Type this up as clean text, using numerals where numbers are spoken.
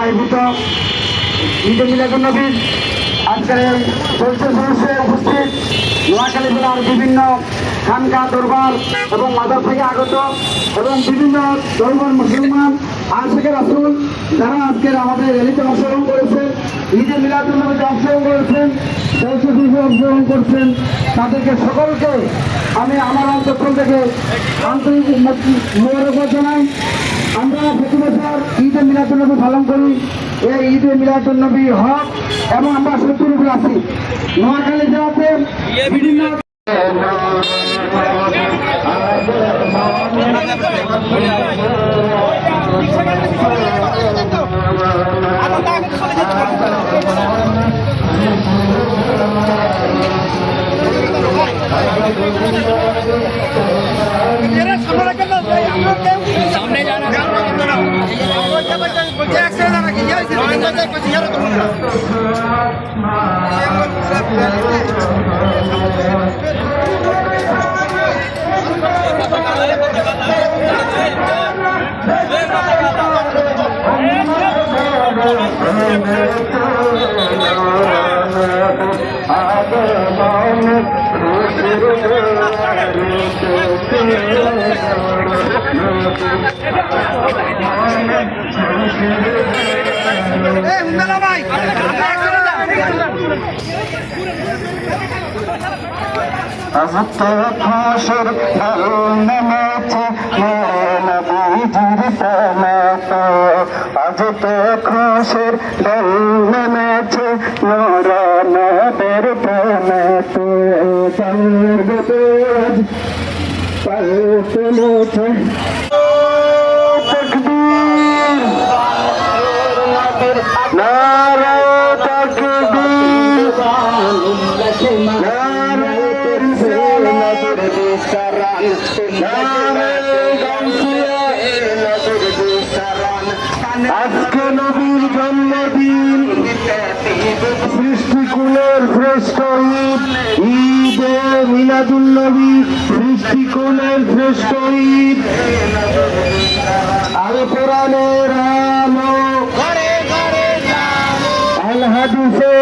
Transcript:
আয়োজিত ঈদে মিলাদুন্নবীর আজকের এই চলছে সদস্যে উপস্থিত নোয়াখালী জেলার বিভিন্ন খানকা দরবার এবং মাদার থেকে আগত এবং বিভিন্ন ধর্মের মুসলমান আশিকের রাসূল যারা আজকের আমাদের র্যালিতে অংশগ্রহণ করেছেন, ঈদে মিলাদুন্নবীতে অংশগ্রহণ করেছেন, চলছে সদস্যে অংশগ্রহণ করছেন, তাদেরকে সকলকে আমি আমার অন্তঃস্থল থেকে আন্তরিক মোবারকবাদ জানাই। আমরা প্রতি বছর ঈদে মিলাদুন্নবী পালন করি। এই ঈদে মিলাদুন্নবী হক এবং আমরা সত্যের উপরে আছি। নোয়াখালী জেলাতে বিভিন্ন सामने जाना আজ তো খুশির ঢল নেমেছে নবীজির প্রেমেতে, আজ তো খুশির ঢল নেমেছে নূর নবীর প্রেমেতে, চাঁদের গতিজ পালতে মুছে তাকবীর নারে তাকবীর আজকে নবীর জন্মদিন, সৃষ্টিকুলের শ্রেষ্ঠ ঈদ, ঈদে মিলাদুন্নবী সৃষ্টিকুলের শ্রেষ্ঠ ঈদ। আল কোরআনের আলো, আল হাদিসের